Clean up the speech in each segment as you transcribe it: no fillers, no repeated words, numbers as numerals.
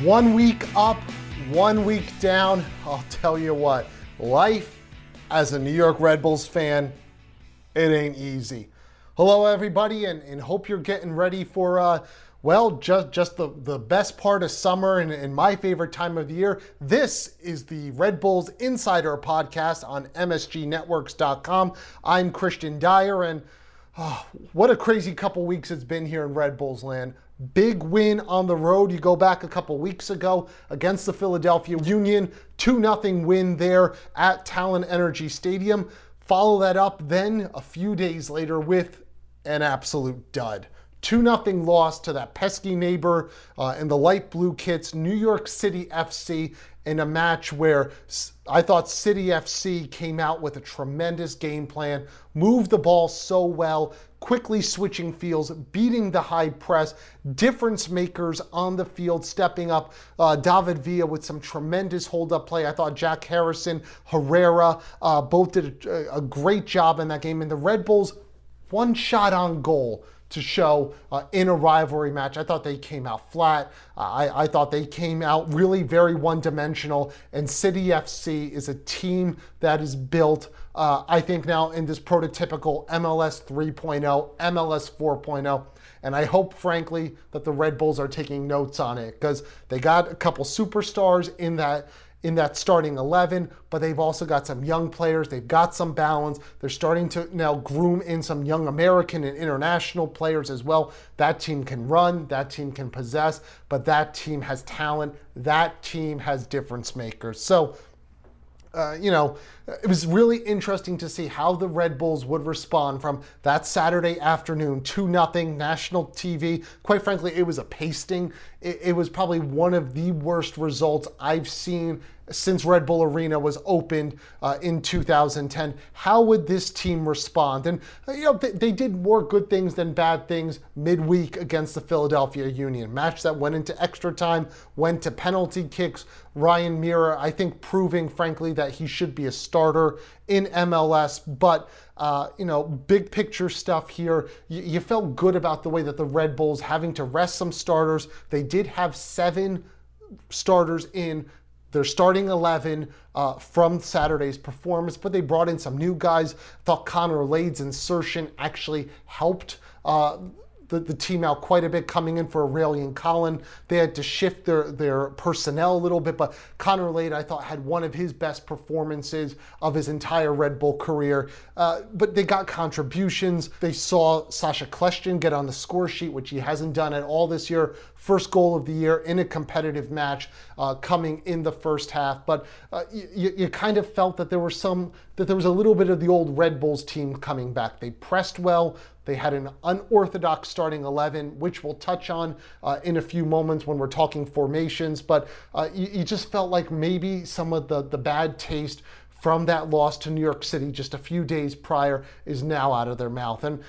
1 week up, 1 week down. I'll tell you what, life as a New York Red Bulls fan, it ain't easy. Hello, everybody, and hope you're getting ready for, just the best part of summer and my favorite time of the year. This is the Red Bulls Insider Podcast on MSGnetworks.com. I'm Kristian Dyer, and what a crazy couple weeks it's been here in Red Bulls land. Big win on the road. You go back a couple weeks ago against the Philadelphia Union, 2-0 win there at Talon Energy Stadium. Follow that up then a few days later with an absolute dud. 2-0 loss to that pesky neighbor in the light blue kits, New York City FC, in a match where I thought City FC came out with a tremendous game plan, moved the ball so well, quickly switching fields, beating the high press, difference makers on the field, stepping up. David Villa with some tremendous hold-up play. I thought Jack Harrison, Herrera, both did a great job in that game. And the Red Bulls, one shot on goal to show in a rivalry match. I thought they came out flat. I thought they came out really very one-dimensional, and City FC is a team that is built, I think now in this prototypical MLS 3.0, MLS 4.0, and I hope, frankly, that the Red Bulls are taking notes on it, because they got a couple superstars in that starting 11, but they've also got some young players. They've got some balance. They're starting to now groom in some young American and international players as well. That team can run, that team can possess, but that team has talent. That team has difference makers. So, it was really interesting to see how the Red Bulls would respond from that Saturday afternoon, 2-0 national TV. Quite frankly, it was a pasting. It was probably one of the worst results I've seen since Red Bull Arena was opened in 2010. How would this team respond? And they did more good things than bad things midweek against the Philadelphia Union. Match that went into extra time, went to penalty kicks. Ryan Meara, I think, proving, frankly, that he should be a starter in MLS. But, big picture stuff here. You felt good about the way that the Red Bulls, having to rest some starters, they did have 7 starters in their starting 11 from Saturday's performance, but they brought in some new guys. I thought Connor Lade's insertion actually helped the team out quite a bit, coming in for Aurelian Collin. They had to shift their personnel a little bit, but Connor Lade, I thought, had one of his best performances of his entire Red Bull career. But they got contributions. They saw Sacha Kljestan get on the score sheet, which he hasn't done at all this year. First goal of the year in a competitive match coming in the first half. But you kind of felt that there was a little bit of the old Red Bulls team coming back. They pressed well. They had an unorthodox starting 11, which we'll touch on in a few moments when we're talking formations. But you just felt like maybe some of the bad taste from that loss to New York City just a few days prior is now out of their mouth. And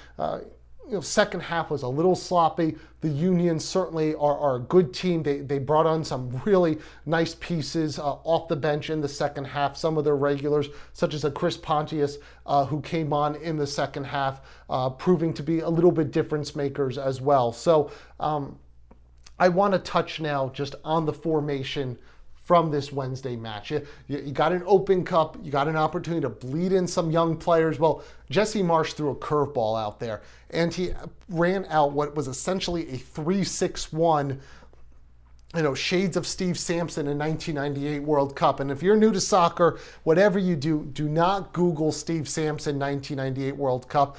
second half was a little sloppy. The Union certainly are a good team. They brought on some really nice pieces off the bench in the second half. Some of their regulars, such as a Chris Pontius, who came on in the second half, proving to be a little bit difference makers as well. So I want to touch now just on the formation from this Wednesday match. You got an Open Cup, you got an opportunity to bleed in some young players. Well, Jesse Marsch threw a curveball out there, and he ran out what was essentially a 3-6-1, shades of Steve Sampson in 1998 World Cup. And if you're new to soccer, whatever you do, do not Google Steve Sampson 1998 World Cup.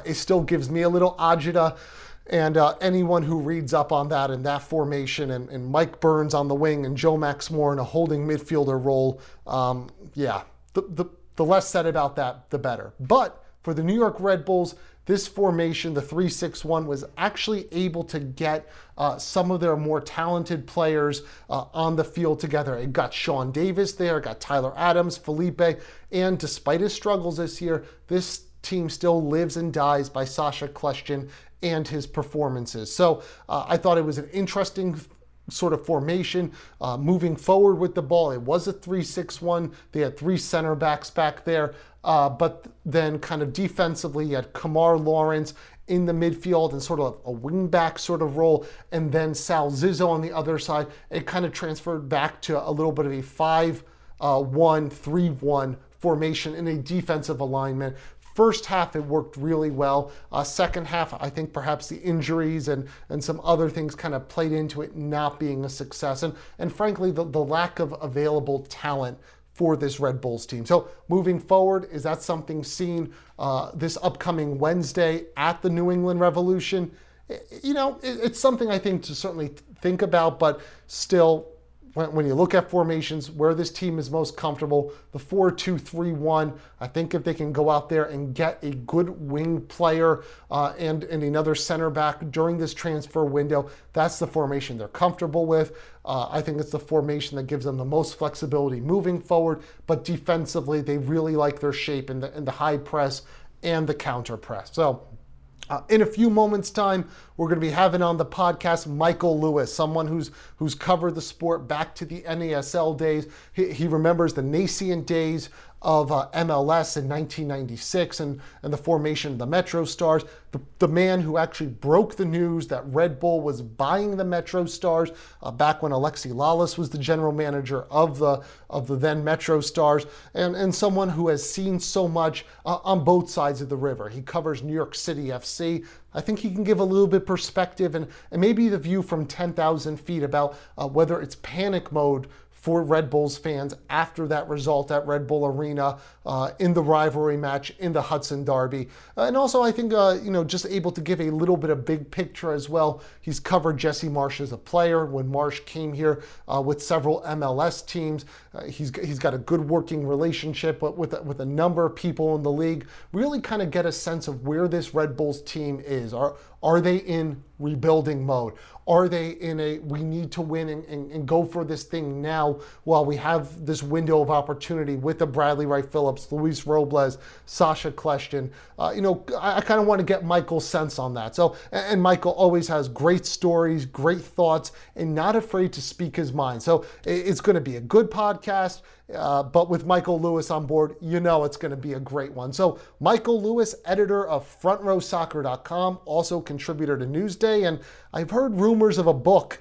It still gives me a little agita. And anyone who reads up on that and that formation and Mike Burns on the wing and Joe Max Moore in a holding midfielder role, the less said about that, the better. But for the New York Red Bulls, this formation, the 3-6-1, was actually able to get some of their more talented players on the field together. It got Sean Davis there, it got Tyler Adams, Felipe, and despite his struggles this year, this team still lives and dies by Sacha Kljestan and his performances. So I thought it was an interesting sort of formation moving forward with the ball. It was a 3-6-1. They had 3 center backs back there. But then kind of defensively, you had Kamar Lawrence in the midfield and sort of a wing-back sort of role, and then Sal Zizzo on the other side. It kind of transferred back to a little bit of a 5-1-3-1 formation in a defensive alignment. First half, it worked really well. Second half, I think perhaps the injuries and some other things kind of played into it not being a success. And frankly, the lack of available talent for this Red Bulls team. So moving forward, is that something seen this upcoming Wednesday at the New England Revolution? It's something I think to certainly think about, but still, when you look at formations, where this team is most comfortable, the 4-2-3-1, I think if they can go out there and get a good wing player and another center back during this transfer window, that's the formation they're comfortable with. I think it's the formation that gives them the most flexibility moving forward, but defensively, they really like their shape in the high press and the counter press. So in a few moments' time, we're going to be having on the podcast Michael Lewis, someone who's covered the sport back to the NASL days. He remembers the nascent days of MLS in 1996 and the formation of the MetroStars. The man who actually broke the news that Red Bull was buying the MetroStars back when Alexi Lalas was the general manager of the then MetroStars, and someone who has seen so much on both sides of the river. He covers New York City FC. I think he can give a little bit perspective and maybe the view from 10,000 feet about whether it's panic mode for Red Bulls fans after that result at Red Bull Arena in the rivalry match in the Hudson Derby. And also, I think, just able to give a little bit of big picture as well. He's covered Jesse Marsch as a player when Marsch came here with several MLS teams. He's got a good working relationship with a number of people in the league. Really kind of get a sense of where this Red Bulls team is. Are they in rebuilding mode? Are they in a we need to win and go for this thing now while we have this window of opportunity with the Bradley Wright Phillips, Luis Robles, Sasha Kleshtin? I kind of want to get Michael's sense on that. So, and Michael always has great stories, great thoughts, and not afraid to speak his mind. So it's going to be a good podcast. But with Michael Lewis on board, it's going to be a great one. So Michael Lewis, editor of FrontRowSoccer.com, also contributor to Newsday, and I've heard rumors of a book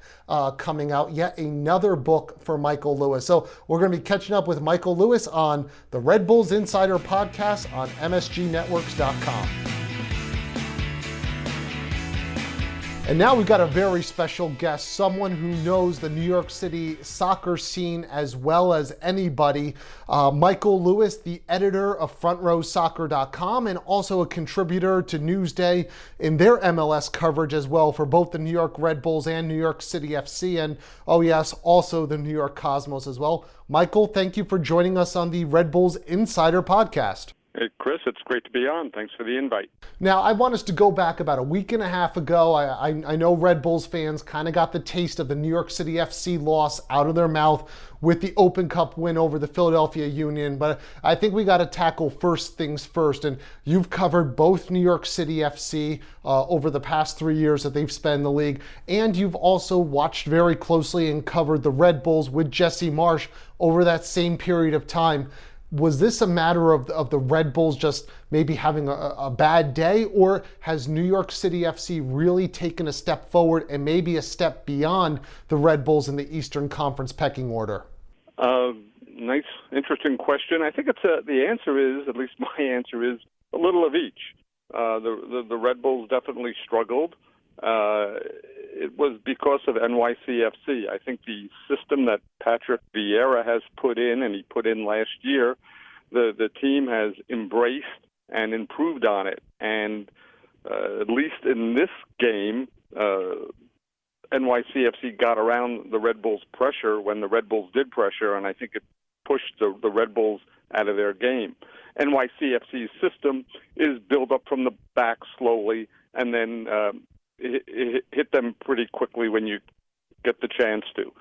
coming out, yet another book for Michael Lewis. So we're going to be catching up with Michael Lewis on the Red Bulls Insider podcast on MSGNetworks.com. And now we've got a very special guest, someone who knows the New York City soccer scene as well as anybody. Michael Lewis, the editor of FrontRowSoccer.com and also a contributor to Newsday in their MLS coverage as well for both the New York Red Bulls and New York City FC, and oh yes, also the New York Cosmos as well. Michael, thank you for joining us on the Red Bulls Insider podcast. Hey, Chris, it's great to be on. Thanks for the invite. Now, I want us to go back about a week and a half ago. I know Red Bulls fans kind of got the taste of the New York City FC loss out of their mouth with the Open Cup win over the Philadelphia Union, but I think we got to tackle first things first. And you've covered both New York City FC over the past 3 years that they've spent in the league, and you've also watched very closely and covered the Red Bulls with Jesse Marsch over that same period of time. Was this a matter of the Red Bulls just maybe having a bad day, or has New York City FC really taken a step forward and maybe a step beyond the Red Bulls in the Eastern Conference pecking order? Nice, interesting question. I think the answer is, at least my answer is, a little of each. The Red Bulls definitely struggled. It was because of NYCFC. I think the system that Patrick Vieira has put in, and he put in last year, the team has embraced and improved on it. And at least in this game, NYCFC got around the Red Bulls' pressure when the Red Bulls did pressure, and I think it pushed the Red Bulls out of their game. NYCFC's system is build up from the back slowly and then hit them pretty quickly when you get the chance to.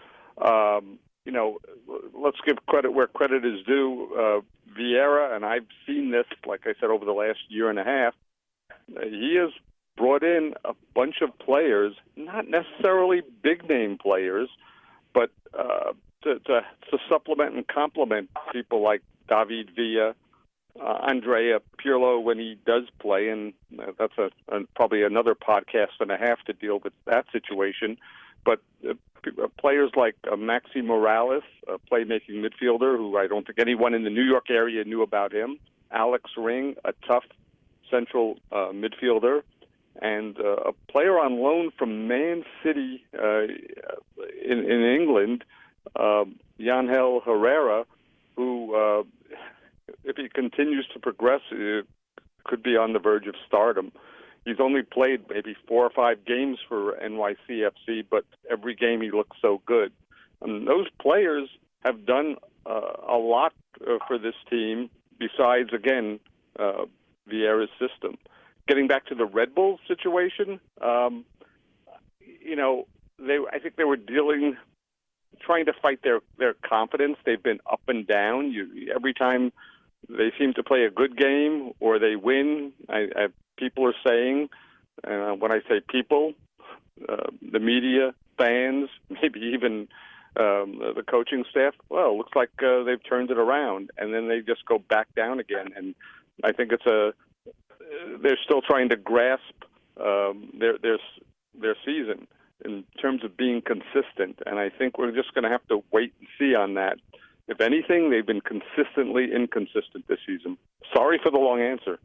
Let's give credit where credit is due. Vieira, and I've seen this, like I said, over the last year and a half, he has brought in a bunch of players, not necessarily big-name players, but to supplement and complement people like David Villa, Andrea Pirlo when he does play, and that's probably another podcast and a half to deal with that situation. But players like Maxi Morales, a playmaking midfielder who I don't think anyone in the New York area knew about him, Alex Ring, a tough central midfielder, and a player on loan from Man City in England, Yangel Herrera, who, if he continues to progress, could be on the verge of stardom. He's only played maybe 4 or 5 games for NYCFC, but every game he looks so good. And those players have done a lot for this team besides, again, Vieira's system. Getting back to the Red Bulls situation, I think they were trying to fight their confidence. They've been up and down. Every time they seem to play a good game or they win, people are saying, when I say people, the media, fans, maybe even the coaching staff, well, it looks like they've turned it around, and then they just go back down again. And I think they're still trying to grasp their season in terms of being consistent, and I think we're just going to have to wait and see on that. If anything, they've been consistently inconsistent this season. Sorry for the long answer.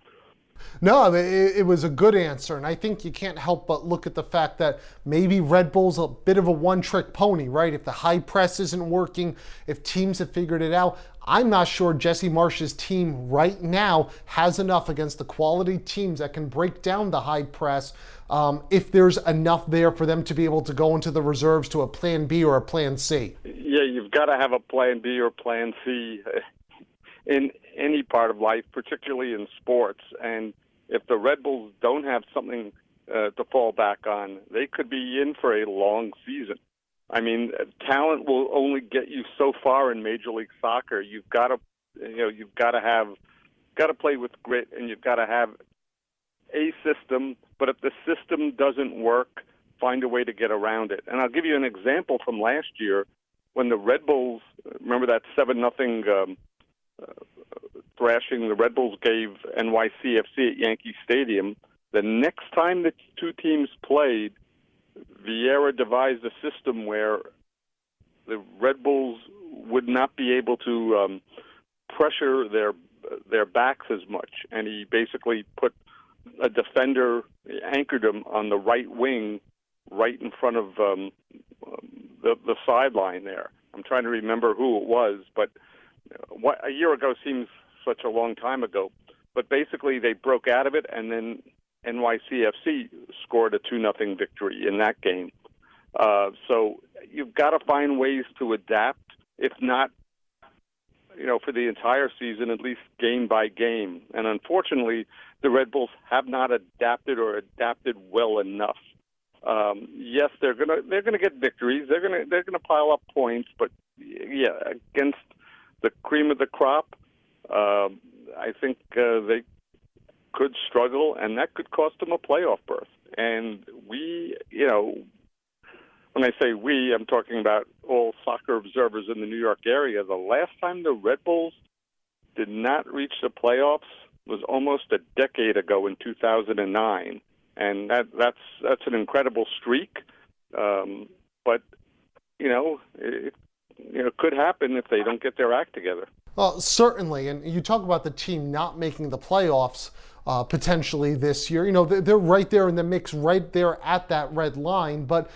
No, I mean, it was a good answer, and I think you can't help but look at the fact that maybe Red Bull's a bit of a one-trick pony, right? If the high press isn't working, if teams have figured it out, I'm not sure Jesse Marsch's team right now has enough against the quality teams that can break down the high press if there's enough there for them to be able to go into the reserves to a plan B or a plan C. Yeah, you've got to have a plan B or plan C in any part of life, particularly in sports. And if the Red Bulls don't have something to fall back on, they could be in for a long season. I mean, talent will only get you so far in Major League Soccer. You've got to play with grit, and you've got to have a system. But if the system doesn't work, find a way to get around it. And I'll give you an example from last year when the Red Bulls, remember that 7-0 thrashing the Red Bulls gave NYCFC at Yankee Stadium. The next time the two teams played, Vieira devised a system where the Red Bulls would not be able to pressure their backs as much, and he basically put a defender, anchored him on the right wing, right in front of the sideline there. I'm trying to remember who it was, but a year ago seems such a long time ago. But basically, they broke out of it, and then NYCFC scored a 2-0 victory in that game. So you've got to find ways to adapt, if not, for the entire season, at least game by game. And unfortunately, the Red Bulls have not adapted well enough. Yes, they're gonna get victories. They're gonna pile up points, but yeah, against the cream of the crop, I think they could struggle, and that could cost them a playoff berth. And we, when I say we, I'm talking about all soccer observers in the New York area. The last time the Red Bulls did not reach the playoffs was almost a decade ago in 2009, and that's an incredible streak. But it could happen if they don't get their act together. Well, certainly, and you talk about the team not making the playoffs potentially this year. They're right there in the mix, right there at that red line. But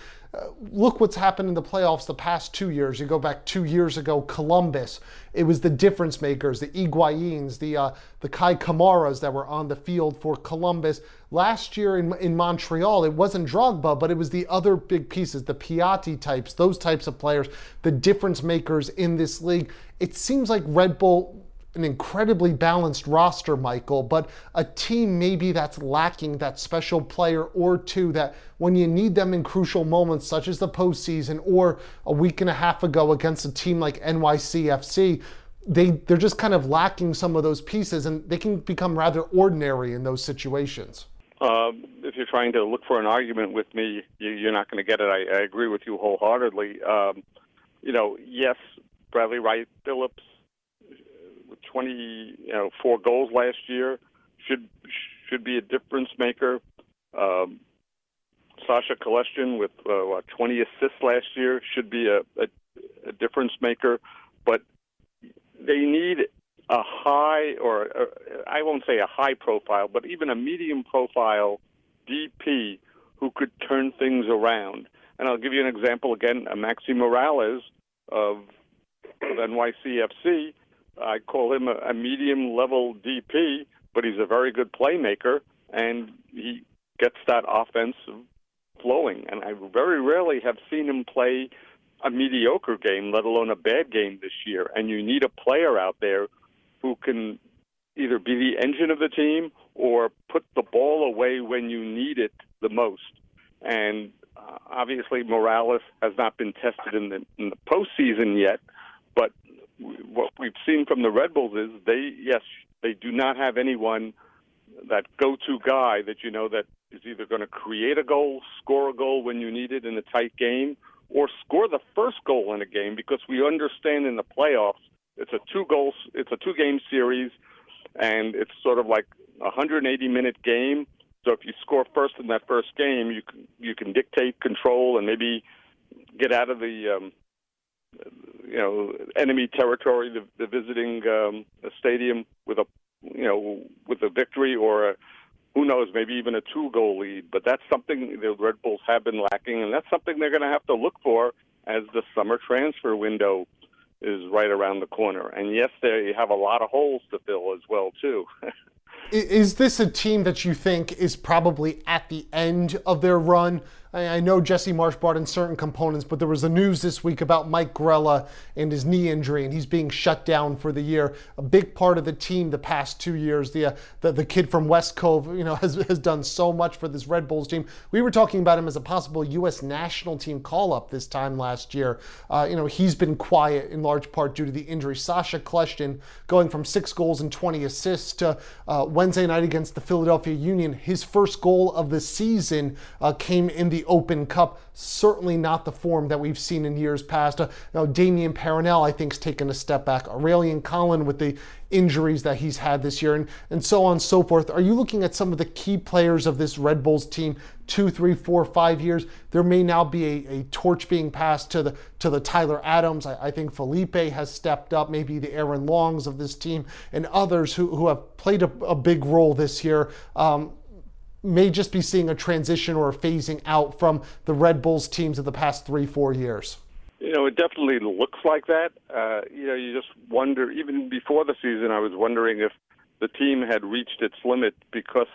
look what's happened in the playoffs the past 2 years. You go back 2 years ago, Columbus. It was the difference makers, the Higuaíns, the Kai Kamaras that were on the field for Columbus. Last year in Montreal, it wasn't Drogba, but it was the other big pieces, the Piatti types, those types of players, the difference makers in this league. It seems like Red Bull, an incredibly balanced roster, Michael, but a team maybe that's lacking that special player or two that when you need them in crucial moments, such as the postseason or a week and a half ago against a team like NYCFC, they're just kind of lacking some of those pieces, and they can become rather ordinary in those situations. If you're trying to look for an argument with me, you're not going to get it. I agree with you wholeheartedly. Yes, Bradley Wright Phillips 4 goals last year, should be a difference maker. Sasha Kristian with 20 assists last year should be a difference maker, but they need a high, or I won't say a high profile, but even a medium profile DP who could turn things around. And I'll give you an example again, Maxi Morales of NYCFC. I call him a medium-level DP, but he's a very good playmaker, and he gets that offense flowing. And I very rarely have seen him play a mediocre game, let alone a bad game this year. And you need a player out there who can either be the engine of the team or put the ball away when you need it the most. And obviously Morales has not been tested in the postseason yet, but what we've seen from the Red Bulls is they do not have anyone, that go-to guy that that is either going to create a goal, score a goal when you need it in a tight game, or score the first goal in a game, because we understand in the playoffs it's a 2-game series, and it's sort of like a 180-minute game. So if you score first in that first game, you can dictate control and maybe get out of the enemy territory, the visiting stadium with a victory, or who knows, maybe even a 2-goal lead. But that's something the Red Bulls have been lacking, and that's something they're going to have to look for as the summer transfer window is right around the corner. And yes, they have a lot of holes to fill as well, too. Is this a team that you think is probably at the end of their run? I know Jesse Marsh brought in certain components, but there was the news this week about Mike Grella and his knee injury, and he's being shut down for the year. A big part of the team the past 2 years, the kid from West Cove, has done so much for this Red Bulls team. We were talking about him as a possible U.S. national team call-up this time last year. He's been quiet in large part due to the injury. Sasha Kristian going from 6 goals and 20 assists to Wednesday night against the Philadelphia Union. His first goal of the season came in the Open Cup. Certainly not the form that we've seen in years past. Damian Paranel, I think, has taken a step back. Aurelian Collin with the injuries that he's had this year, and so on and so forth. Are you looking at some of the key players of this Red Bulls team 2, 3, 4, 5 years? There may now be a torch being passed to the Tyler Adams. I think Felipe has stepped up, maybe the Aaron Longs of this team, and others who have played a big role this year. May just be seeing a transition or a phasing out from the Red Bulls teams of the past 3-4 years. It definitely looks like that. You just wonder, even before the season, I was wondering if the team had reached its limit, because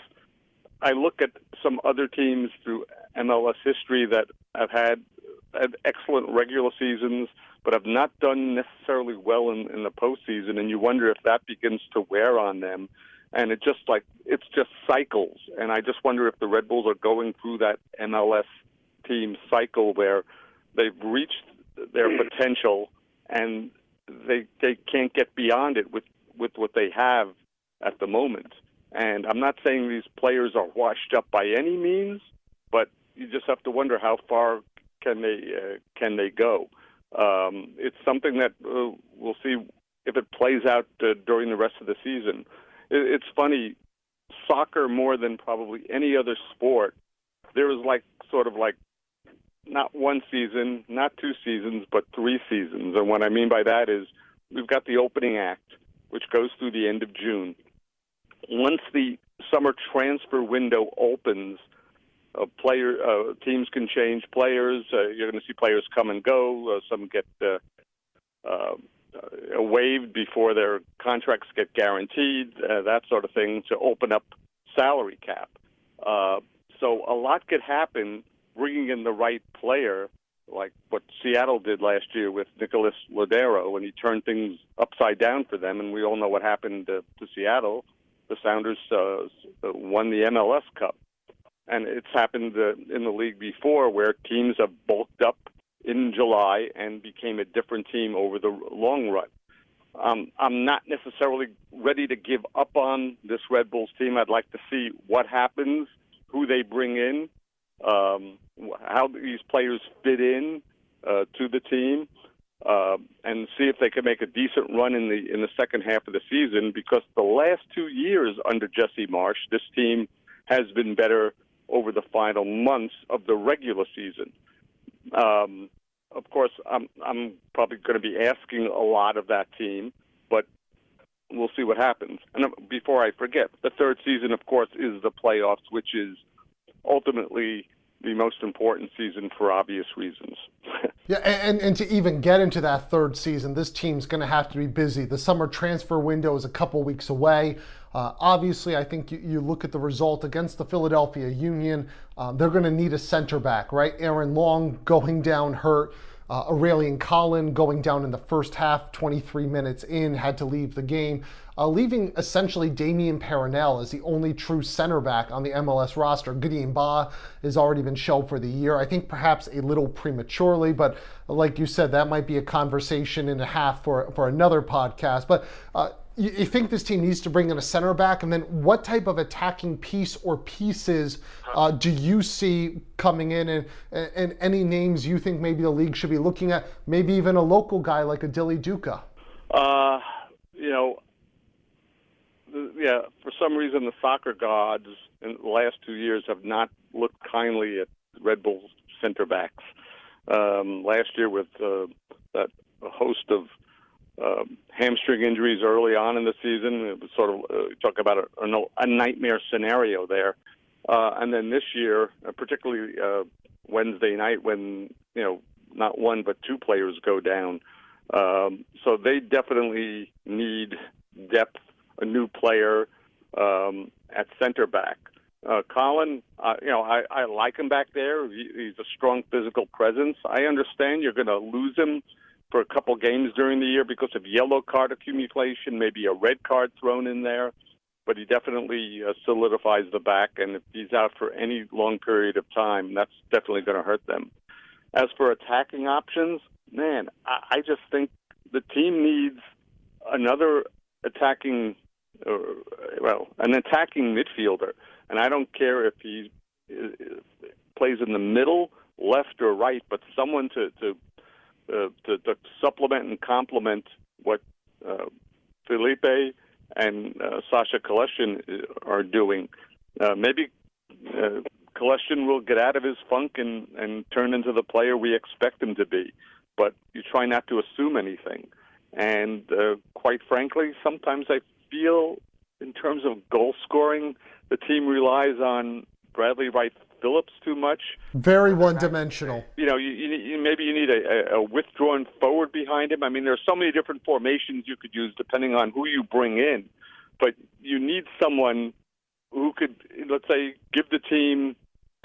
I look at some other teams through MLS history that have had excellent regular seasons, but have not done necessarily well in the postseason, and you wonder if that begins to wear on them. And it's just cycles. And I just wonder if the Red Bulls are going through that MLS team cycle where they've reached their potential and they can't get beyond it with what they have at the moment. And I'm not saying these players are washed up by any means, but you just have to wonder how far can they go. It's something that we'll see if it plays out during the rest of the season. It's funny, soccer more than probably any other sport, there is sort of not one season, not 2 seasons, but 3 seasons. And what I mean by that is we've got the opening act, which goes through the end of June. Once the summer transfer window opens, teams can change players. You're going to see players come and go. Some get waived before their contracts get guaranteed, that sort of thing, to open up salary cap. So a lot could happen bringing in the right player, like what Seattle did last year with Nicolas Lodeiro, when he turned things upside down for them. And we all know what happened to Seattle. The Sounders won the MLS Cup. And it's happened in the league before, where teams have bulked up in July and became a different team over the long run. I'm not necessarily ready to give up on this Red Bulls team. I'd like to see what happens, who they bring in, how these players fit in to the team. and see if they can make a decent run in the second half of the season. Because the last 2 years under Jesse Marsh, this team has been better over the final months of the regular season. Of course, I'm probably going to be asking a lot of that team, but we'll see what happens. And before I forget, the third season, of course, is the playoffs, which is ultimately the most important season for obvious reasons. Yeah, and to even get into that third season, this team's going to have to be busy. The summer transfer window is a couple weeks away. Obviously, I think you look at the result against the Philadelphia Union. They're going to need a center back, right? Aaron Long going down hurt. Aurelian Collin going down in the first half, 23 minutes in, had to leave the game, leaving essentially Damian Peronel as the only true center back on the MLS roster. Gideon Ba has already been shelved for the year. I think perhaps a little prematurely, but like you said, that might be a conversation and a half for another podcast. But you think this team needs to bring in a center back, and then what type of attacking piece or pieces do you see coming in, and any names you think maybe the league should be looking at, maybe even a local guy like a Dilly Duca? For some reason the soccer gods in the last 2 years have not looked kindly at Red Bull center backs. Last year with that host of hamstring injuries early on in the season, it was sort of talk about a nightmare scenario there. And then this year, particularly Wednesday night, when not one but two players go down, so they definitely need depth, a new player at center back. Colin, I like him back there. He's a strong physical presence. I understand you're going to lose him for a couple games during the year because of yellow card accumulation, maybe a red card thrown in there, but he definitely solidifies the back, and if he's out for any long period of time, that's definitely going to hurt them. As for attacking options, man, I just think the team needs another attacking, an attacking midfielder, and I don't care if he plays in the middle, left, or right, but someone to supplement and complement what Felipe and Sasha Kristian are doing. Maybe Kristian will get out of his funk and turn into the player we expect him to be, but you try not to assume anything. And quite frankly, sometimes I feel in terms of goal scoring, the team relies on Bradley Wright Phillips too much. Very one-dimensional. Maybe you need a withdrawn forward behind him. I mean, there are so many different formations you could use depending on who you bring in. But you need someone who could, let's say, give the team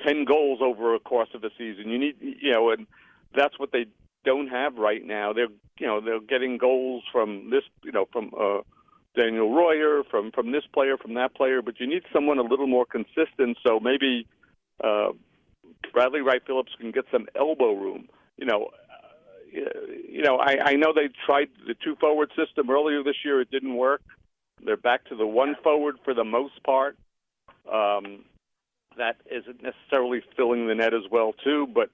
10 goals over a course of a season. You need, and that's what they don't have right now. They're getting goals from this, from Daniel Royer, from this player, from that player. But you need someone a little more consistent. So maybe Bradley Wright Phillips can get some elbow room. I know they tried the two forward system earlier this year. It didn't work. They're back to the one forward for the most part. That isn't necessarily filling the net as well too, but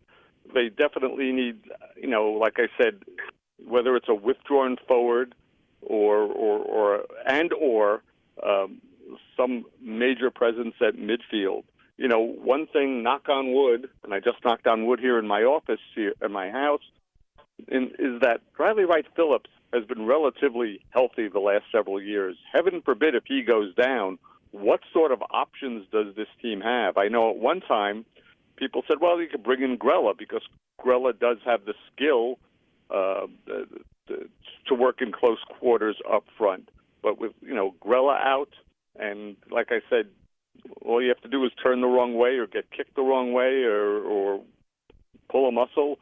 they definitely need, like I said, whether it's a withdrawn forward or some major presence at midfield. One thing, knock on wood, and I just knocked on wood here in my office here in my house, is that Bradley Wright Phillips has been relatively healthy the last several years. Heaven forbid if he goes down, what sort of options does this team have? I know at one time people said, well, you could bring in Grella because Grella does have the skill to work in close quarters up front. But with, Grella out, and like I said, all you have to do is turn the wrong way or get kicked the wrong way or pull a muscle.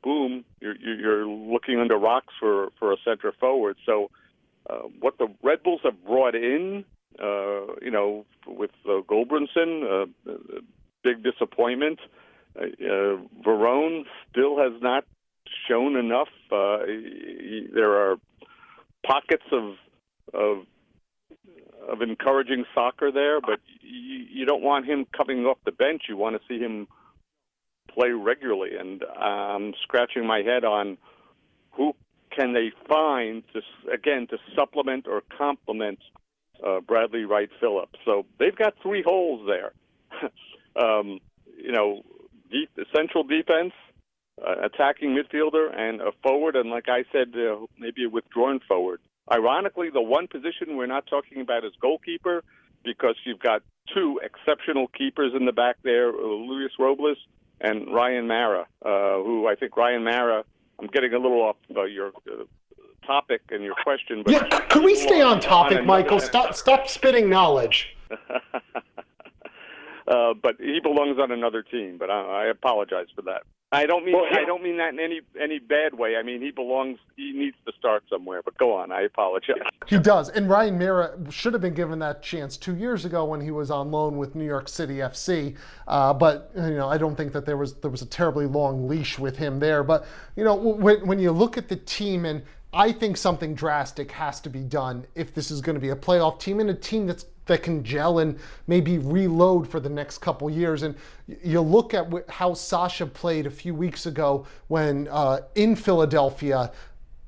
Boom, you're looking under rocks for a center forward. So what the Red Bulls have brought in, with Goldbranson, big disappointment. Verone still has not shown enough. There are pockets of encouraging soccer there, but you don't want him coming off the bench. You want to see him play regularly, and I'm scratching my head on who can they find to supplement or complement Bradley Wright Phillips? So they've got three holes there. Central defense, attacking midfielder, and a forward, and like I said, maybe a withdrawn forward. Ironically, the one position we're not talking about is goalkeeper, because you've got two exceptional keepers in the back there, Luis Robles and Ryan Mara, who I think Ryan Mara, I'm getting a little off your topic and your question. But yeah, can we stay on topic, Michael? Stop spitting knowledge. But he belongs on another team. But I apologize for that. I don't mean that in any bad way. I mean he needs to start somewhere. But go on. I apologize. He does. And Ryan Mara should have been given that chance 2 years ago when he was on loan with New York City FC. But I don't think that there was a terribly long leash with him there. But when you look at the team, and I think something drastic has to be done if this is going to be a playoff team and a team that can gel and maybe reload for the next couple years. And you look at how Sasha played a few weeks ago when in Philadelphia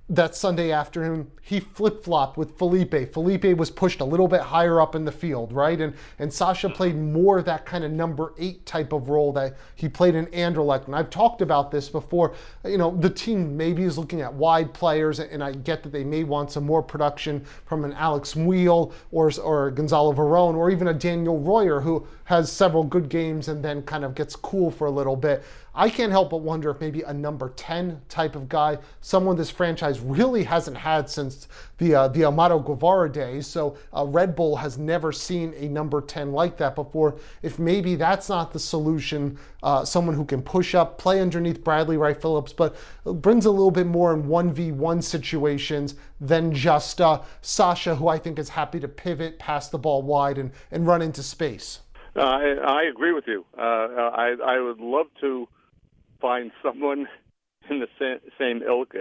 that Sunday afternoon, he flip-flopped with Felipe. Felipe was pushed a little bit higher up in the field, right? And Sasha played more that kind of number 8 type of role that he played in Anderlecht. And I've talked about this before. The team maybe is looking at wide players, and I get that they may want some more production from an Alex Muil or Gonzalo Verón, or even a Daniel Royer, who has several good games and then kind of gets cool for a little bit. I can't help but wonder if maybe a number 10 type of guy, someone this franchise really hasn't had since the Amado Guevara days. So Red Bull has never seen a number 10 like that before. If maybe that's not the solution, someone who can push up, play underneath Bradley Wright Phillips, but brings a little bit more in 1v1 situations than just Sasha, who I think is happy to pivot, pass the ball wide, and run into space. I agree with you. I would love to find someone in the same ilk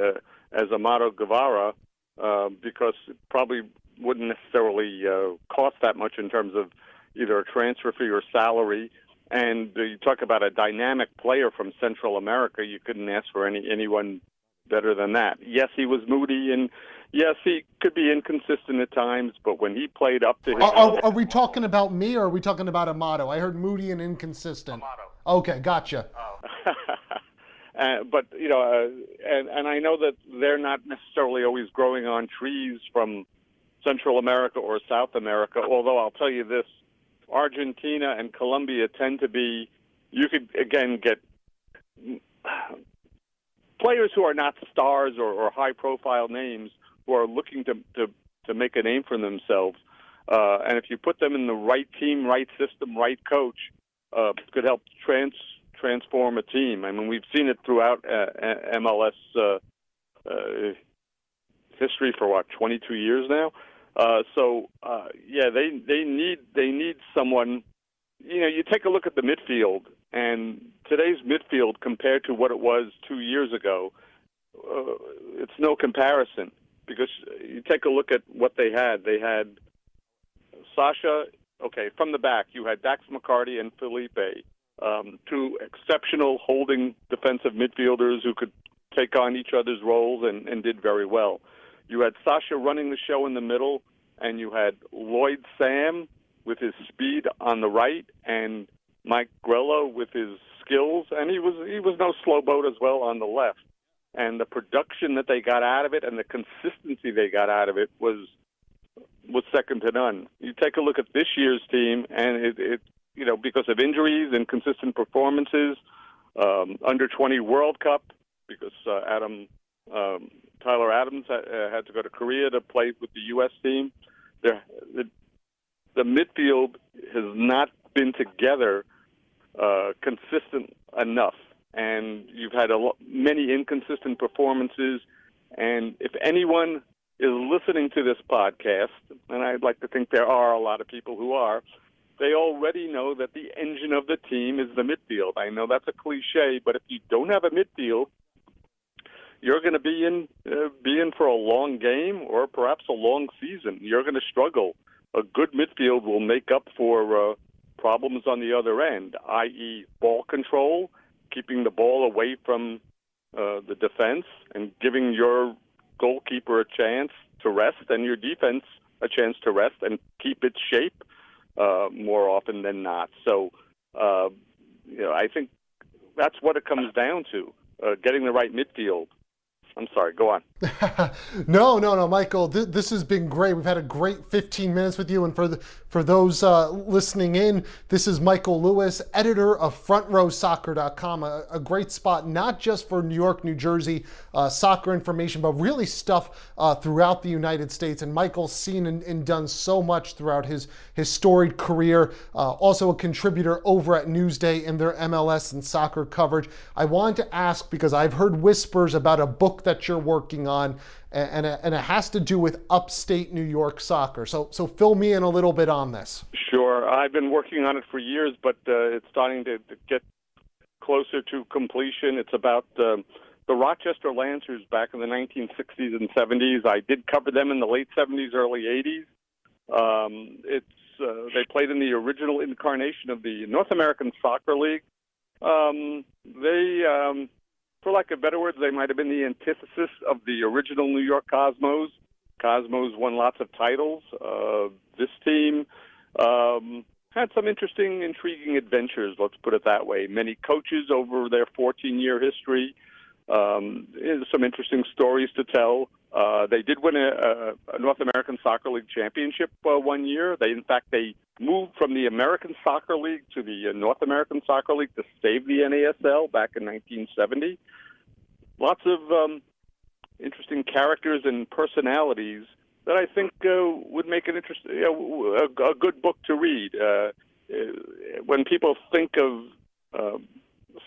as Amado Guevara, because it probably wouldn't necessarily cost that much in terms of either a transfer fee or salary. And you talk about a dynamic player from Central America, you couldn't ask for anyone better than that. Yes, he was moody, and yes, he could be inconsistent at times, but when he played up to his... Are we talking about me, or are we talking about Amado? I heard moody and inconsistent. Amado. Okay, gotcha. Oh. But, and I know that they're not necessarily always growing on trees from Central America or South America, although I'll tell you this, Argentina and Colombia tend to be, you could, again, get players who are not stars or high-profile names who are looking to make a name for themselves. And if you put them in the right team, right system, right coach, it could help transform a team. I mean, we've seen it throughout MLS history for 22 years now. They need someone. You take a look at the midfield, and today's midfield compared to what it was 2 years ago, it's no comparison. Because you take a look at what they had. They had Sasha. Okay, from the back, you had Dax McCarty and Felipe. Two exceptional holding defensive midfielders who could take on each other's roles and did very well. You had Sasha running the show in the middle, and you had Lloyd Sam with his speed on the right, and Mike Grello with his skills, and he was no slow boat as well on the left. And the production that they got out of it and the consistency they got out of it was second to none. You take a look at this year's team, and it because of injuries and consistent performances, under 20 World Cup, because Tyler Adams had to go to Korea to play with the U.S. team. The midfield has not been together consistent enough, and you've had many inconsistent performances. And if anyone is listening to this podcast, and I'd like to think there are a lot of people who are, they already know that the engine of the team is the midfield. I know that's a cliche, but if you don't have a midfield, you're going to be in for a long game or perhaps a long season. You're going to struggle. A good midfield will make up for problems on the other end, i.e. ball control, keeping the ball away from the defense and giving your goalkeeper a chance to rest and your defense a chance to rest and keep its shape more often than not. So, I think that's what it comes down to, getting the right midfield. I'm sorry, go on. No, Michael, this has been great. We've had a great 15 minutes with you. And for those listening in, this is Michael Lewis, editor of FrontRowSoccer.com, a great spot, not just for New York, New Jersey soccer information, but really stuff throughout the United States. And Michael's seen and done so much throughout his storied career. Also a contributor over at Newsday in their MLS and soccer coverage. I wanted to ask, because I've heard whispers about a book that you're working on, and it has to do with upstate New York soccer. So fill me in a little bit on this. Sure. I've been working on it for years, but it's starting to get closer to completion. It's about the Rochester Lancers back in the 1960s and 70s. I did cover them in the late 70s, early 80s. They played in the original incarnation of the North American Soccer League. For lack of better words, they might have been the antithesis of the original New York Cosmos. Cosmos won lots of titles. This team had some interesting, intriguing adventures, let's put it that way. Many coaches over their 14-year history. Some interesting stories to tell. They did win a North American Soccer League championship one year. They moved from the American Soccer League to the North American Soccer League to save the NASL back in 1970. Lots of interesting characters and personalities that I think would make an a good book to read. When people think of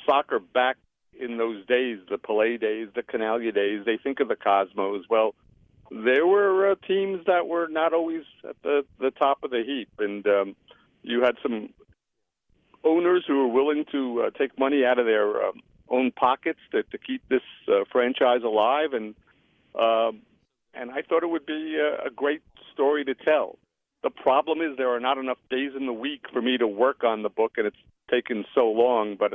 soccer back in those days, the Pelé days, the Canalia days, they think of the Cosmos. Well, there were teams that were not always at the top of the heap, and you had some owners who were willing to take money out of their own pockets to keep this franchise alive, and I thought it would be a great story to tell. The problem is there are not enough days in the week for me to work on the book, and it's taken so long, but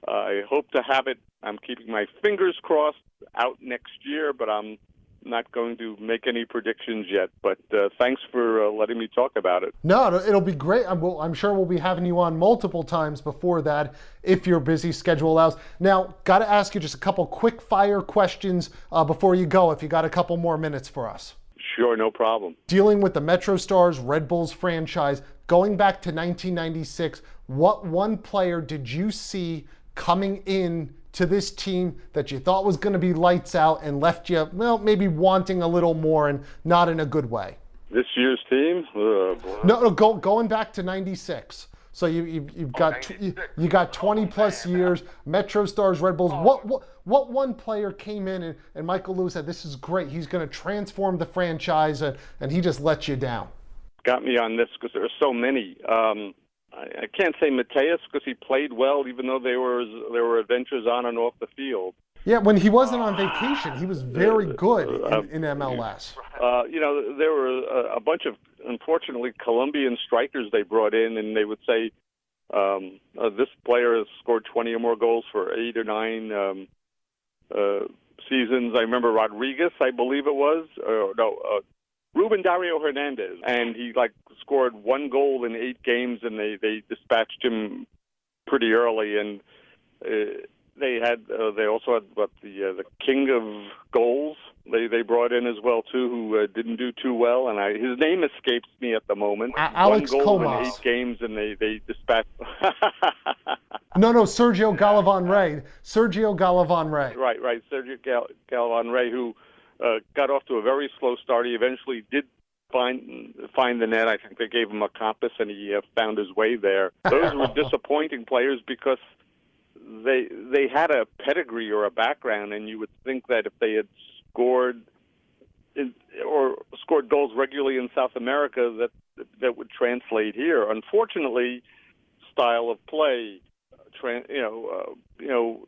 I hope to have it, I'm keeping my fingers crossed, out next year, but I'm not going to make any predictions yet. But thanks for letting me talk about it. No, it'll be great. I'm sure we'll be having you on multiple times before that, if your busy schedule allows. Now, got to ask you just a couple quick fire questions before you go, if you got a couple more minutes for us. Sure, no problem. Dealing with the MetroStars Red Bulls franchise, going back to 1996, what one player did you see coming in to this team that you thought was going to be lights out and left you, well, maybe wanting a little more and not in a good way? This year's team? No, going back to 96. So you've got you got 20 plus years, MetroStars, Red Bulls. What one player came in and Michael Lewis said, this is great, he's going to transform the franchise, and he just let you down? Got me on this because there are so many. I can't say Mateus because he played well, even though there were adventures on and off the field. Yeah, when he wasn't on vacation, he was very good in MLS. There were a bunch of, unfortunately, Colombian strikers they brought in, and they would say, this player has scored 20 or more goals for 8 or 9 seasons. I remember Rodriguez, I believe it was. Ruben Dario Hernandez, and he scored 1 goal in 8 games, and they dispatched him pretty early. And they also had the king of goals they brought in as well too, who didn't do too well, and his name escapes me at the moment. Alex 1 goal Comas. In 8 games, and they dispatched. No, Sergio Galaván-Rey. Right. Sergio Galaván-Rey, who got off to a very slow start. He eventually did find the net. I think they gave him a compass, and he found his way there. Those were disappointing players because they had a pedigree or a background, and you would think that if they had scored goals regularly in South America, that would translate here. Unfortunately, style of play,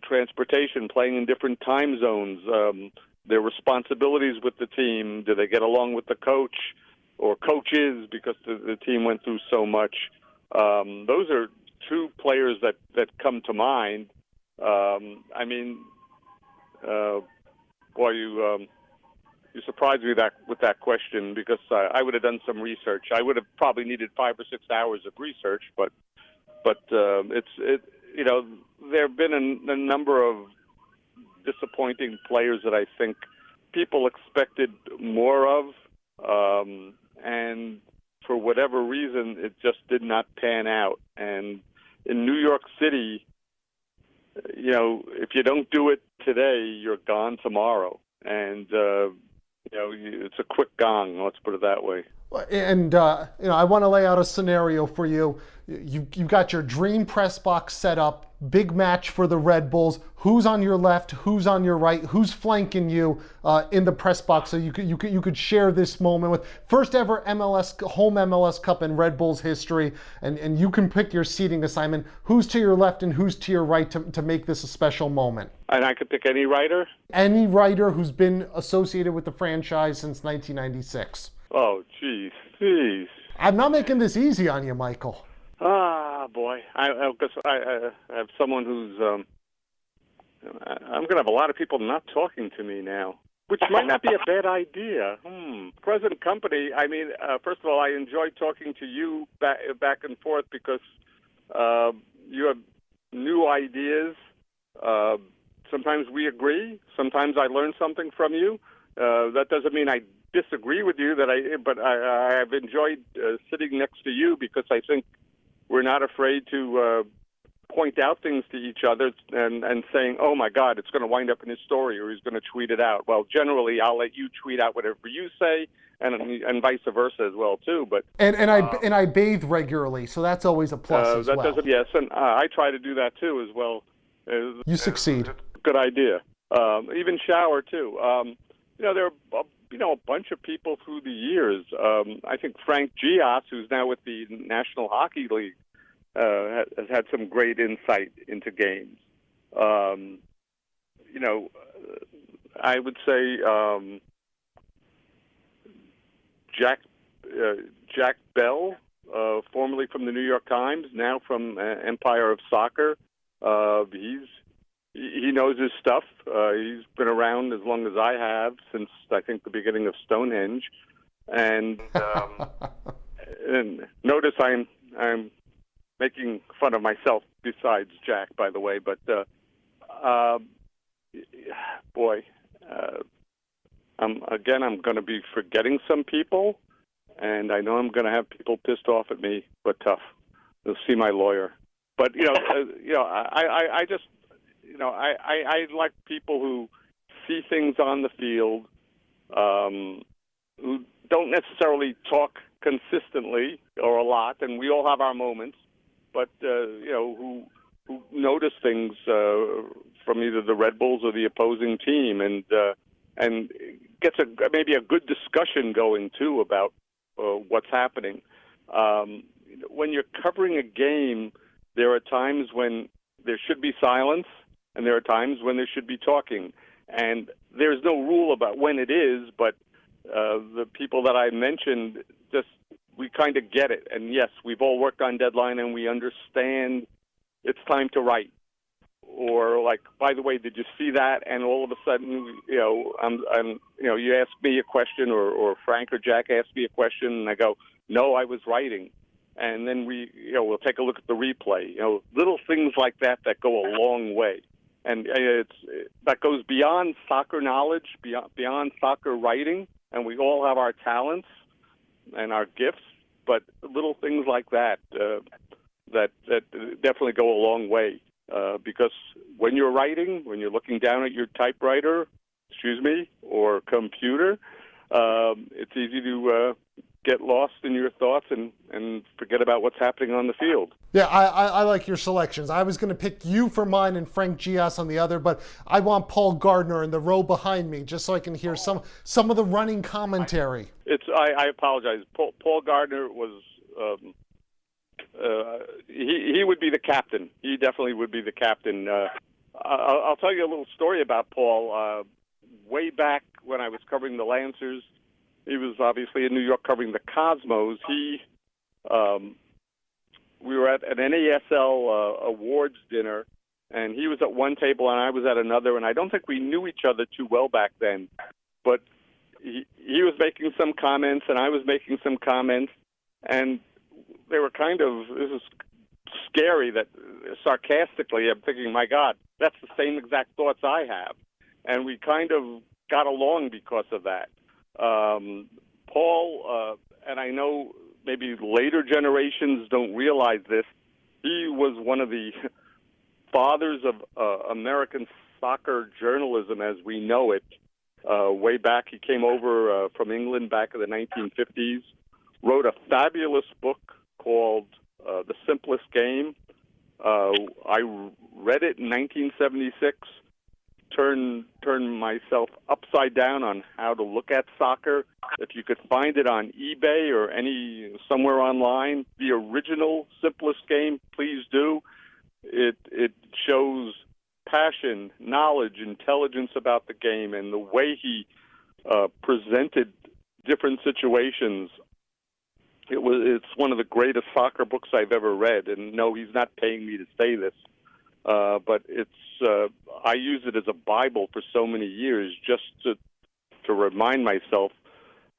transportation, playing in different time zones, their responsibilities with the team. Do they get along with the coach or coaches because the team went through so much? Those are 2 players that come to mind. Boy, you surprised me with that question, because I would have done some research. I would have probably needed 5 or 6 hours of research, but there have been a number of disappointing players that I think people expected more of, and for whatever reason, it just did not pan out. And in New York City, if you don't do it today, you're gone tomorrow. And it's a quick gong. Let's put it that way. And I want to lay out a scenario for you. You've got your dream press box set up, big match for the Red Bulls. Who's on your left? Who's on your right? Who's flanking you in the press box? So you could share this moment with first ever home MLS Cup in Red Bulls history, and you can pick your seating assignment. Who's to your left and who's to your right to make this a special moment? And I could pick any writer? Any writer who's been associated with the franchise since 1996. Oh, jeez. I'm not making this easy on you, Michael. Ah, boy. I have someone who's... I'm going to have a lot of people not talking to me now, which might not be a bad idea. Present company, first of all, I enjoy talking to you back and forth because you have new ideas. Sometimes we agree. Sometimes I learn something from you. That doesn't mean I disagree with you, but I've enjoyed sitting next to you because I think we're not afraid to point out things to each other and saying, oh my God, it's going to wind up in his story or he's going to tweet it out. Well, generally, I'll let you tweet out whatever you say, and vice versa as well too. But and I bathe regularly, so that's always a plus as well. Yes, and I try to do that too as well. You succeed. Good idea. Even shower too. There are a bunch of people through the years. I think Frank Gias, who's now with the National Hockey League, has had some great insight into games. I would say Jack Bell, formerly from the New York Times, now from Empire of Soccer. He knows his stuff. He's been around as long as I have, since I think the beginning of Stonehenge. And and notice I'm making fun of myself besides Jack, by the way. But I'm going to be forgetting some people, and I know I'm going to have people pissed off at me. But tough. You'll see my lawyer. But I just. I like people who see things on the field, who don't necessarily talk consistently or a lot, and we all have our moments, but who notice things from either the Red Bulls or the opposing team, and gets maybe a good discussion going too about what's happening. When you're covering a game, there are times when there should be silence, and there are times when there should be talking. And there's no rule about when it is, but the people that I mentioned, we kind of get it. And yes, we've all worked on deadline, and we understand it's time to write. Or like, by the way, did you see that? And all of a sudden, you ask me a question, or Frank or Jack ask me a question, and I go, no, I was writing. And then we'll take a look at the replay. Little things like that go a long way. And that goes beyond soccer knowledge, beyond soccer writing, and we all have our talents and our gifts. But little things like that definitely go a long way, because when you're writing, when you're looking down at your typewriter, or computer, it's easy to get lost in your thoughts and forget about what's happening on the field. Yeah, I like your selections. I was going to pick you for mine and Frank Gias on the other, but I want Paul Gardner in the row behind me just so I can hear some of the running commentary. I apologize. Paul Gardner was he would be the captain. He definitely would be the captain. I'll tell you a little story about Paul. Way back when I was covering the Lancers, he was obviously in New York covering the Cosmos. We were at an NASL awards dinner, and he was at one table and I was at another, and I don't think we knew each other too well back then. But he was making some comments, and I was making some comments, and they were this is scary that sarcastically I'm thinking, my God, that's the same exact thoughts I have. And we kind of got along because of that. Paul, and I know maybe later generations don't realize this, he was one of the fathers of American soccer journalism as we know it. Way back, he came over from England back in the 1950s, wrote a fabulous book called The Simplest Game. I read it in 1976, turned myself upside down on how to look at soccer. If you could find it on eBay or somewhere online, the original Simplest Game, please do. It shows passion, knowledge, intelligence about the game, and the way he presented different situations. It's one of the greatest soccer books I've ever read. And no, he's not paying me to say this, but I use it as a Bible for so many years, just to remind myself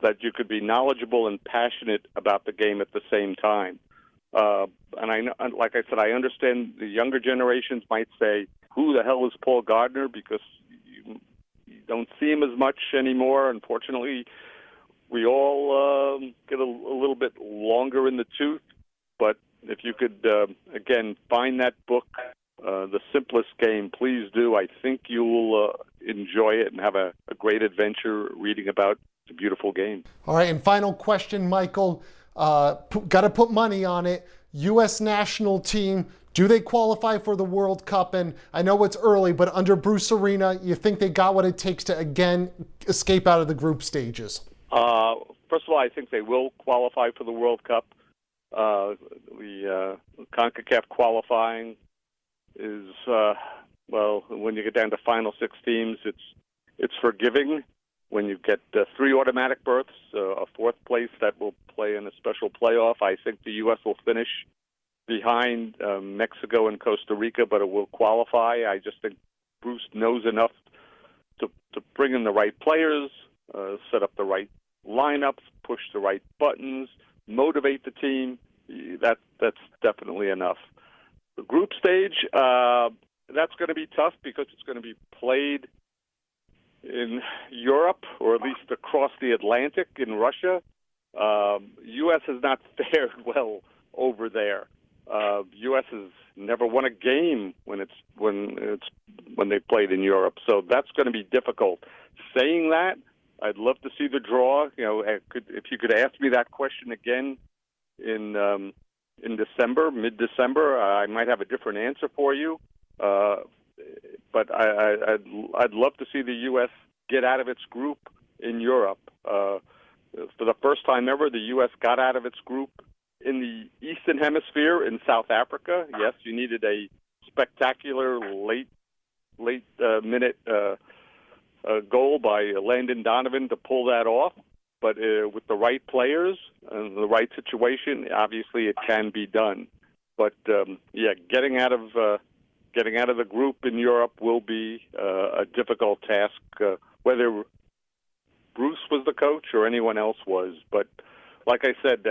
that you could be knowledgeable and passionate about the game at the same time. And like I said, I understand the younger generations might say, who the hell is Paul Gardner? Because you don't see him as much anymore. Unfortunately, we all get a little bit longer in the tooth. But if you could, again, find that book, The Simplest Game, please do. I think you'll enjoy it and have a great adventure reading about the beautiful game. All right, and final question, Michael. Got to put money on it. U.S. national team, do they qualify for the World Cup? And I know it's early, but under Bruce Arena, you think they got what it takes to, again, escape out of the group stages? First of all, I think they will qualify for the World Cup. The CONCACAF qualifying is, when you get down to final six teams, it's forgiving. When you get 3 automatic berths, a fourth place that will play in a special playoff, I think the U.S. will finish behind Mexico and Costa Rica, but it will qualify. I just think Bruce knows enough to bring in the right players, set up the right lineups, push the right buttons, motivate the team. That's definitely enough. The group stage, that's going to be tough because it's going to be played in Europe, or at least across the Atlantic in Russia. U.S. has not fared well over there. U.S. has never won a game when they played in Europe, so that's going to be difficult. Saying that, I'd love to see the draw. If you could ask me that question again in December, mid-December, I might have a different answer for you. But I'd love to see the U.S. get out of its group in Europe. For the first time ever, the U.S. got out of its group in the Eastern Hemisphere in South Africa. Yes, you needed a spectacular late minute goal by Landon Donovan to pull that off. But with the right players and the right situation, obviously it can be done. But getting out of the group in Europe will be a difficult task, whether Bruce was the coach or anyone else was. But like I said,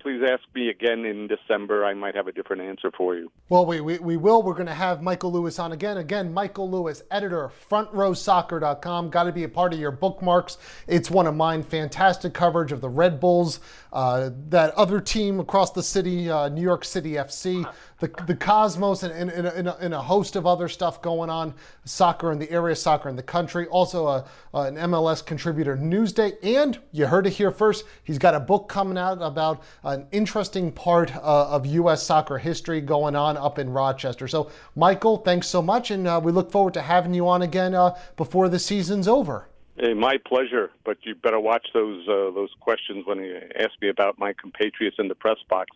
please ask me again in December. I might have a different answer for you. Well, we will. We're going to have Michael Lewis on again. Again, Michael Lewis, editor, FrontRowSoccer.com. Got to be a part of your bookmarks. It's one of mine. Fantastic coverage of the Red Bulls, that other team across the city, New York City FC, the Cosmos, and a host of other stuff going on, soccer in the area, soccer in the country. Also an MLS contributor, Newsday. And you heard it here first, he's got a book coming out about an interesting part of U.S. soccer history going on up in Rochester. So, Michael, thanks so much, and we look forward to having you on again before the season's over. Hey, my pleasure, but you better watch those questions when you ask me about my compatriots in the press box.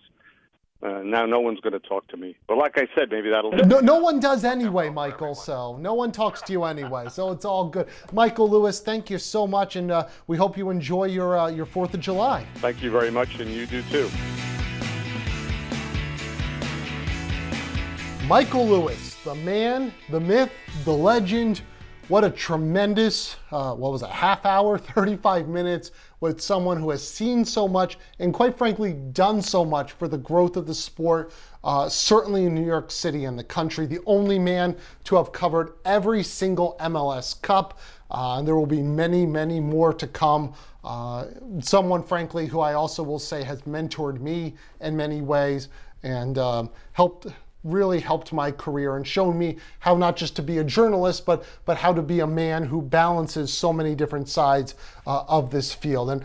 Now no one's going to talk to me. But like I said, maybe that'll... No one does anyway, Michael, so no one talks to you anyway, so it's all good. Michael Lewis, thank you so much, and we hope you enjoy your 4th of July. Thank you very much, and you do too. Michael Lewis, the man, the myth, the legend. What a tremendous, half hour, 35 minutes with someone who has seen so much and quite frankly done so much for the growth of the sport, certainly in New York City and the country. The only man to have covered every single MLS Cup. And there will be many, many more to come. Someone, frankly, who I also will say has mentored me in many ways and really helped my career and shown me how not just to be a journalist, but how to be a man who balances so many different sides of this field. And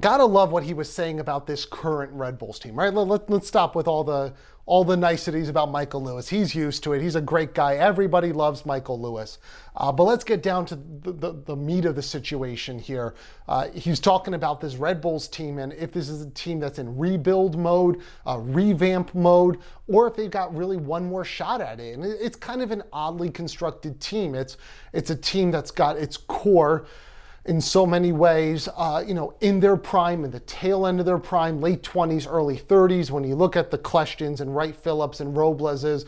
gotta love what he was saying about this current Red Bulls team, right? Let's stop with all the niceties about Michael Lewis. He's used to it. He's a great guy. Everybody loves Michael Lewis. But let's get down to the meat of the situation here. He's talking about this Red Bulls team and if this is a team that's in rebuild mode, revamp mode, or if they've got really one more shot at it. And it's kind of an oddly constructed team. It's a team that's got its core in so many ways, in their prime, in the tail end of their prime, late 20s, early 30s. When you look at the Questions and Wright Phillips and Robles's,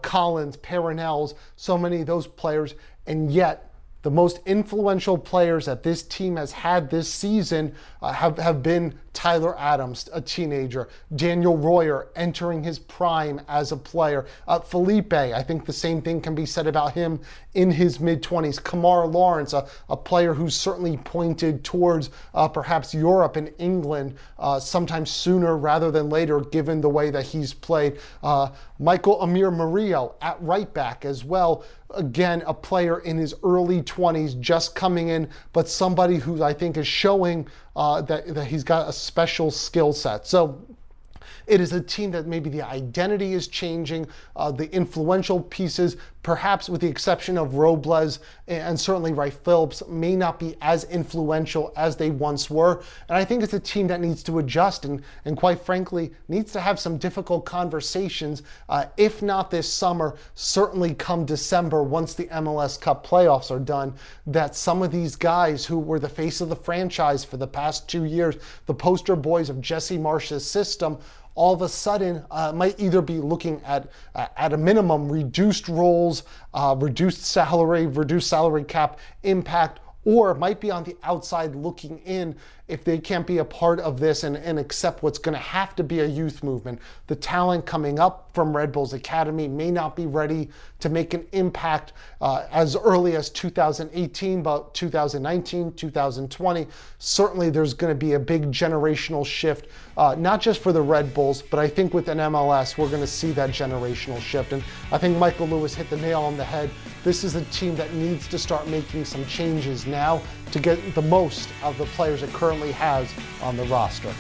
Collins, Perenels, so many of those players, and yet the most influential players that this team has had this season have been Tyler Adams, a teenager, Daniel Royer entering his prime as a player, Felipe, I think the same thing can be said about him in his mid-20s, Kamar Lawrence, a player who's certainly pointed towards perhaps Europe and England sometime sooner rather than later given the way that he's played, Michael Amir Murillo at right back as well. Again, a player in his early 20s just coming in, but somebody who I think is showing that he's got a special skill set. So it is a team that maybe the identity is changing, the influential pieces, perhaps with the exception of Robles and certainly Wright Phillips, may not be as influential as they once were. And I think it's a team that needs to adjust and quite frankly, needs to have some difficult conversations, if not this summer, certainly come December once the MLS Cup playoffs are done, that some of these guys who were the face of the franchise for the past 2 years, the poster boys of Jesse Marsch's system, all of a sudden might either be looking at a minimum reduced roles, reduced salary cap impact, or might be on the outside looking in if they can't be a part of this and accept what's going to have to be a youth movement. The talent coming up from Red Bulls Academy may not be ready to make an impact as early as 2018, but 2019, 2020, certainly there's going to be a big generational shift, not just for the Red Bulls, but I think with an MLS, we're going to see that generational shift. And I think Michael Lewis hit the nail on the head. This is a team that needs to start making some changes now to get the most of the players it currently has on the roster.